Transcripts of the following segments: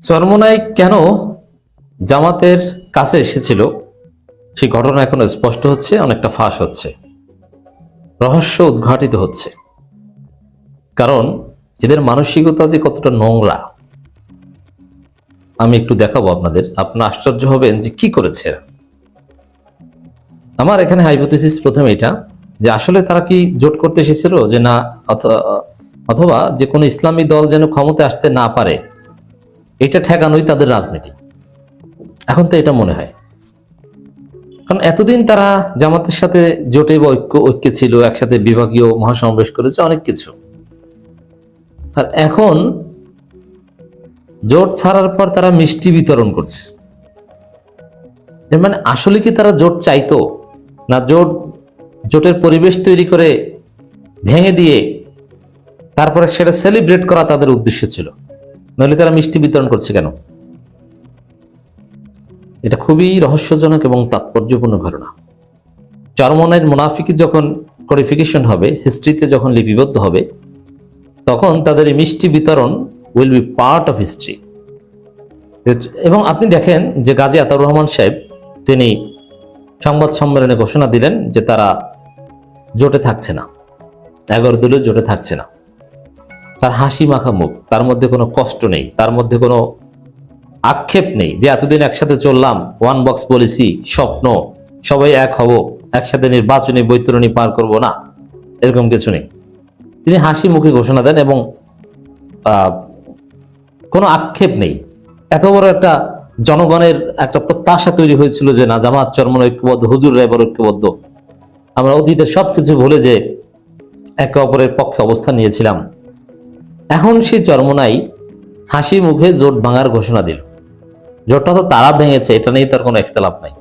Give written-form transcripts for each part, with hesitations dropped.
চরমোনাই কেন জামাতের কাছে এসেছিল সেই ঘটনা এখন স্পষ্ট হচ্ছে, অনেকটা ফাঁস হচ্ছে, রহস্য উদ্ঘাটিত হচ্ছে। কারণ এদের মানসিকতা যে কতটা নোংরা আমি একটু দেখাবো আপনাদের। আপনারা আশ্চর্য হবেন যে কি করেছে এরা। আমার এখানে হাইপোথিসিস প্রথমে এটা যে আসলে তারা কি জোট করতে এসেছিল যে না, অথবা যে কোনো ইসলামী দল যেন ক্ষমতায় আসতে না পারে এটা ঠেকানোই তাদের রাজনীতি। এখন তো এটা মনে হয়, কারণ এতদিন তারা জামাতের সাথে জোটে বা ঐক্যে ছিল, একসাথে বিভাগীয় মহাসমাবেশ করেছে, অনেক কিছু। আর এখন জোট ছাড়ার পর তারা মিষ্টি বিতরণ করছে। এর মানে আসলে কি তারা জোট চাইতো, না জোটের পরিবেশ তৈরি করে ভেঙে দিয়ে তারপরে সেটা সেলিব্রেট করা তাদের উদ্দেশ্য ছিল? নইলে তারা মিষ্টি বিতরণ করছে কেন? এটা খুবই রহস্যজনক এবং তাৎপর্যপূর্ণ ঘটনা। চরমোনাইয়ের মুনাফিকি যখন কোডিফিকেশন হবে, হিস্ট্রিতে যখন লিপিবদ্ধ হবে, তখন তাদের এই মিষ্টি বিতরণ will be part of history. এবং আপনি দেখেন যে গাজী আতাউর রহমান সাহেব তিনি সংবাদ সম্মেলনে ঘোষণা দিলেন যে তারা জোটে থাকছে না, 11 দলীয় জোটে থাকছে না। তার হাসি মাখা মুখ, তার মধ্যে কোনো কষ্ট নেই, তার মধ্যে কোনো আক্ষেপ নেই যে এতদিন একসাথে চললাম, ওয়ান বক্স পলিসি, স্বপ্ন, সবাই এক হব, একসাথে নির্বাচনী বৈতরণী পার করব, না, এরকম কিছু নেই। তিনি হাসি মুখে ঘোষণা দেন এবং কোনো আক্ষেপ নেই। এত বড় একটা জনগণের একটা প্রত্যাশা তৈরি হয়েছিল যে না, জামাত চরমোনাই ঐক্যবদ্ধ, হুজুররা এবার ঐক্যবদ্ধ। আমরা অতীতের সবকিছু ভুলে যে একে অপরের পক্ষে অবস্থান নিয়েছিলাম। এখন সেই চরমোনাই হাসি মুখে জোট ভাঙার ঘোষণা দিল। জোটটা তো তারা ভেঙেছে, এটা নিয়ে তার কোনো ইখতিলাফ নাই।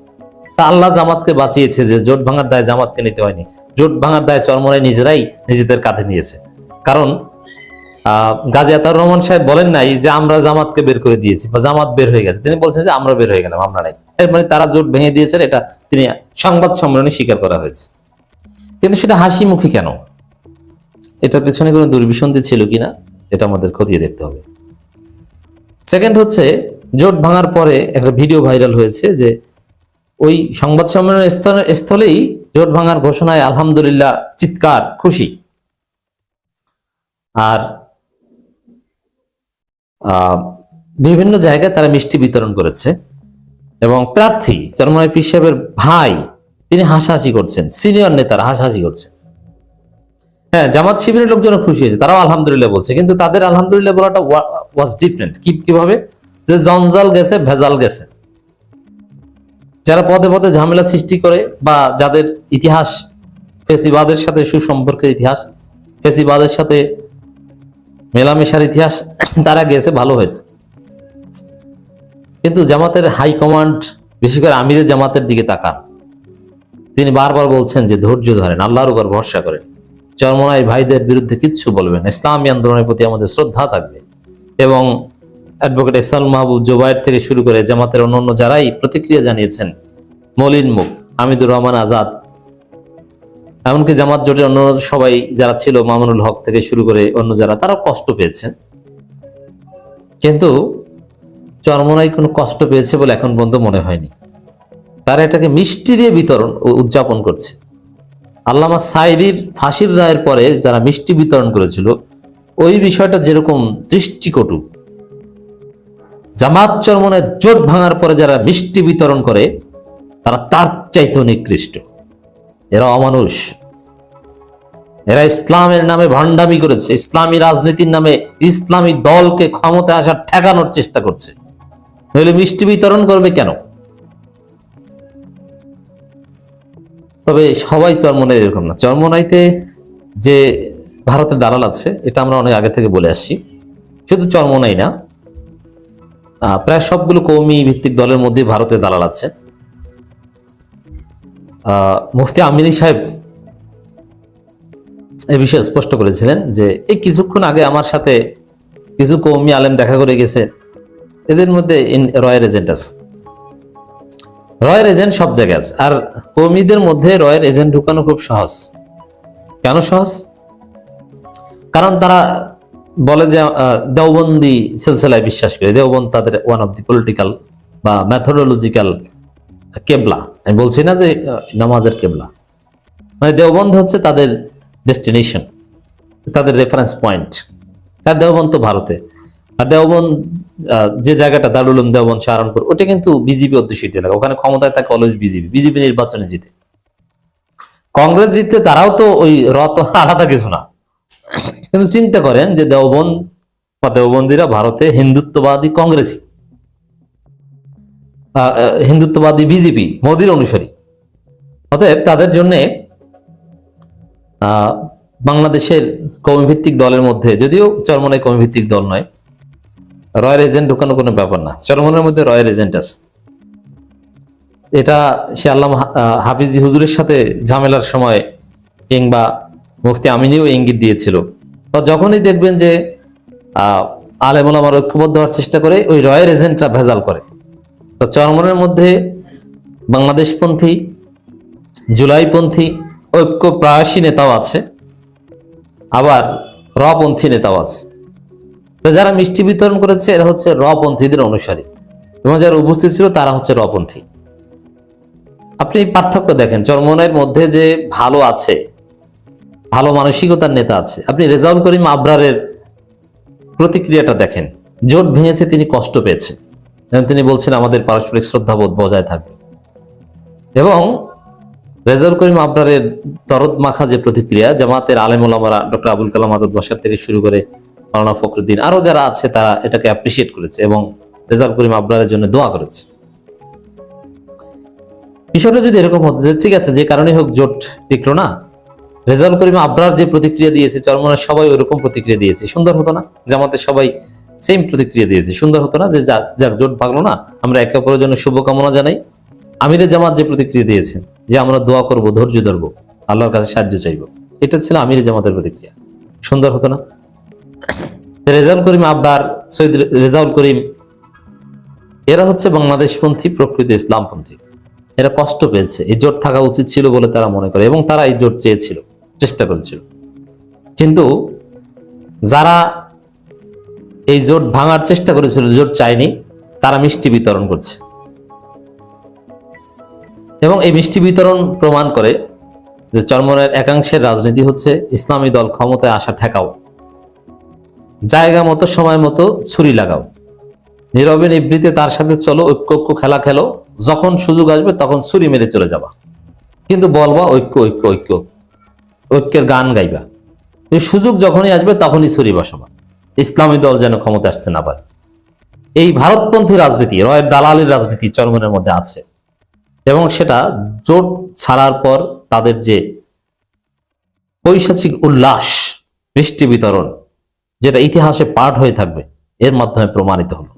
তা আল্লাহ জামাতকে বাঁচিয়েছে যে জোট ভাঙার দায় জামাতকে নিতে হয়নি, জোট ভাঙার দায় চরমোনাই নিজেরাই নিজেদের কাঁধে নিয়েছে। কারণ গাজী আতাউর রহমান সাহেব বলেন নাই যে আমরা জামাতকে বের করে দিয়েছি বা জামাত বের হয়ে গেছে, তিনি বলছেন যে আমরা বের হয়ে গেলাম, আমরা নাই। এর মানে তারা জোট ভেঙে দিয়েছেন, এটা তিনি সংবাদ সম্মেলনে স্বীকার করা হয়েছে। কিন্তু সেটা হাসি মুখী কেন? এটার পেছনে কোনো দুর্বিসন্ধি ছিল কিনা এটা আমাদের খতিয়ে দেখতে হবে। সেকেন্ড হচ্ছে, জোট ভাঙার পরে একটা ভিডিও ভাইরাল হয়েছে যে ওই সংবাদ সম্মেলনের স্থলেই জোট ভাঙার ঘোষণায় আলহামদুলিল্লাহ চিৎকার, খুশি। আর বিভিন্ন জায়গায় তারা মিষ্টি বিতরণ করেছে এবং প্রার্থী চরমোনাই পীর সাহেবের ভাই তিনি হাসাহাসি করছেন, সিনিয়র নেতারা হাসাহাসি করছেন। হ্যাঁ, জামাত শিবিরের লোকজন খুশি হয়েছে, তারাও আলহামদুলিল্লাহ বলছে, কিন্তু তাদের আলহামদুলিল্লাহ বলাটা ওয়াজ ডিফারেন্ট। কিভাবে? যে জঞ্জাল গেছে, ভেজাল গেছে। যারা পদে পদে ঝামেলা সৃষ্টি করে বা যাদের ইতিহাস ফেসিবাদের সাথে সুসম্পর্কের ইতিহাস, ফেসিবাদের সাথে মেলামেশার ইতিহাস, তারা গেছে, ভালো হয়েছে। কিন্তু জামাতের হাই কমান্ড, বিশেষ করে আমিরের জামাতের দিকে তাকান, তিনি বারবার বলছেন যে ধৈর্য ধরেন, আল্লাহর উপর ভরসা করেন, চরমোনাই ভাইদের বিরুদ্ধে কিচ্ছু বলবেন, ইসলামী আন্দোলনের প্রতি আমাদের শ্রদ্ধা থাকবে। এবং অ্যাডভোকেট ইসলাম মাহবুব জোবায়ের থেকে শুরু করে জামাতের অন্যান্য যারাই প্রতিক্রিয়া জানিয়েছেন, মলিন মুখ, হামিদুর রহমান আজাদ, এমনকি জামাত জোটের অন্য সবাই যারা ছিল, মামুনুল হক থেকে শুরু করে অন্য যারা, তারা কষ্ট পেয়েছেন। কিন্তু চরমোনাই কোনো কষ্ট পেয়েছে বলে এখন পর্যন্ত মনে হয়নি। তারা এটাকে মিষ্টি দিয়ে বিতরণ উদযাপন করছে। আল্লামা সাঈদীর ফাঁসির রায়ের পরে যারা মিষ্টি বিতরণ করেছিল, ওই বিষয়টা যেরকম দৃষ্টিকটু, জামাত চরমোনাই জোট ভাঙার পরে যারা মিষ্টি বিতরণ করে তারা তার চাইতে নিকৃষ্ট। এরা অমানুষ, এরা ইসলামের নামে ভণ্ডামি করেছে, ইসলামী রাজনীতির নামে ইসলামী দলকে ক্ষমতায় আসার ঠেকানোর চেষ্টা করছে। নইলে মিষ্টি বিতরণ করবে কেন? তবে সবাই চরমোনাই এরকম না। চরমোনাইতে যে ভারতের দালাল আছে, এটা আমরা অনেক আগে থেকে বলে আসছি। শুধু চরমোনাই না, প্রায় সবগুলো কওমি ভিত্তিক দলের মধ্যে ভারতের দালাল আছে। মুফতি আমিনী সাহেব এ বিষয়ে স্পষ্ট করেছিলেন যে এই কিছুক্ষণ আগে আমার সাথে কিছু কওমি আলেম দেখা করে গেছে, এদের মধ্যে রয়ের এজেন্ট আছে। রয়ের এজেন্ট সব জায়গায় আছে, আর কওমিদের মধ্যে রয়ের এজেন্ট ঢুকানো খুব সহজ। কেন সহজ? কারণ তারা বলে যে দেওবন্দি সিলসিলায় বিশ্বাস করে। দেওবন্দ তাদের ওয়ান অফ দি পলিটিক্যাল বা ম্যাথোডোলজিক্যাল কেবলা। আমি বলছি না যে নামাজের কেবলা, মানে দেওবন্দ হচ্ছে তাদের ডেস্টিনেশন, তাদের রেফারেন্স পয়েন্ট। আর দেওবন্দ তো ভারতে, আর দেওবন্দ যে জায়গাটা দারুল উলুম দেওবন্দ সাহারানপুর, ওটা কিন্তু বিজেপি অধ্যুষিত এলাকা। ওখানে ক্ষমতায় থাকে অলওয়েজ বিজেপি। বিজেপি নির্বাচনে জিতে, কংগ্রেস জিততে তারাও তো ওই রত আলাদা কিছু না। কিন্তু চিন্তা করেন যে দেওবন্দ বা দেওবন্দিরা ভারতে হিন্দুত্ববাদী কংগ্রেসী, হিন্দুত্ববাদী বিজেপি, মোদীর অনুসারী। অতএব তাদের জন্য বাংলাদেশের কৌমিভিত্তিক দলের মধ্যে, যদিও চরমনাই কৌমিভিত্তিক দল নয়, রয়্যাল এজেন্ট ঢুকানো কোনো ব্যাপার না। চরমনের মধ্যে রয়্যাল এজেন্ট আছে। এটা সে আল্লামা হাফিজি হুজুরের সাথে ঝামেলার সময় কিংবা মুফতি আমিনীও ইঙ্গিত দিয়েছিল। বা যখনই দেখবেন যে আলেম ওলামার ঐক্যবদ্ধ হওয়ার চেষ্টা করে, ওই রয়্যাল এজেন্টরা ভেজাল করে। তো চরমনের মধ্যে বাংলাদেশপন্থী, জুলাইপন্থী ঐক্য প্রায়শী নেতাও আছে, আবার রপন্থী নেতাও আছে। তো যারা মিষ্টি বিতরণ করেছে এরা হচ্ছে রপন্থীদের অনুসারী, এবং যারা উপস্থিত ছিল তারা হচ্ছে রপন্থী। আপনি পার্থক্য দেখেন, চরমনাইয়ের মধ্যে যে ভালো আছে, ভালো মানসিকতার নেতা আছে। আপনি রেজাউল করিম আবরারের প্রতিক্রিয়াটা দেখেন। জোট ভেঙেছে, তিনি কষ্ট পেয়েছেন, তিনি বলছেন আমাদের পারস্পরিক শ্রদ্ধাবোধ বজায় থাকবে। এবং রেজাউল করিম আবরারের দরদ মাখা যে প্রতিক্রিয়া, জামাতের আলেম ওলামারা ডক্টর আবুল কালাম আজাদ বাসার থেকে শুরু করে মাওলানা ফখরুদ্দিন আরো যারা আছে, তারা এটাকে অ্যাপ্রিসিয়েট করেছে এবং রেজাউল করিম আবরারের জন্য দোয়া করেছে। বিষয়টা যদি এরকম হতো যে ঠিক আছে, যে কারণে হোক জোট টিকলো না, রেজাউল করিম আবরার যে প্রতিক্রিয়া দিয়েছে, চরমনার সবাই ওইরকম প্রতিক্রিয়া দিয়েছে, সুন্দর হতো না? জামাতের সবাই সেম প্রতিক্রিয়া দিয়েছে, সুন্দর হতো না? যে যাক জোট ভাগলো না, আমরা একে অপরের জন্য শুভকামনা জানাই। আমিরে জামাত যে প্রতিক্রিয়া দিয়েছেন যে আমরা দোয়া করব, ধৈর্য ধরবো, আল্লাহর কাছে সাহায্য চাইবো, এটা ছিল আমিরে জামাতের প্রতিক্রিয়া। সুন্দর হতো না? রেজাউল করিম আবরার, সৈয়দ রেজাউল করিম, এরা হচ্ছে বাংলাদেশপন্থী, প্রকৃত ইসলামপন্থী। এরা কষ্ট পেয়েছে, এই জোট থাকা উচিত ছিল বলে তারা মনে করে, এবং তারা এই জোট চেয়েছিল, চেষ্টা করেছিল। কিন্তু যারা এই জোট ভাঙার চেষ্টা করেছিল, জোট চায়নি, তারা মিষ্টি বিতরণ করছে। এবং এই মিষ্টি বিতরণ প্রমাণ করে যে চরমনের একাংশের রাজনীতি হচ্ছে ইসলামী দল ক্ষমতায় আসা ঠেকাও, জায়গা মতো সময় মতো ছুরি লাগাও, নীরবে নিবৃতে তার সাথে চলো, ঐক্য ঐক্য খেলা খেলো, যখন সুযোগ আসবে তখন ছুরি মেরে চলে যাবা, কিন্তু বলবা ঐক্য ঐক্য ঐক্য, ঐক্যের গান গাইবা। এই সুযোগ যখনই আসবে তখনই ছুরি বসাবা, ইসলামী দল যেন ক্ষমতা আসতে না পারে। এই ভারতপন্থী রাজনীতি, রয়ের দালালির রাজনীতি চরমনের মধ্যে আছে, এবং সেটা জোট ছাড়ার পর তাদের যে পৈশাচিক উল্লাস, মিষ্টি বিতরণ, যেটা ইতিহাসে পাঠ হয়ে থাকবে, এর মাধ্যমে প্রমাণিত হলো।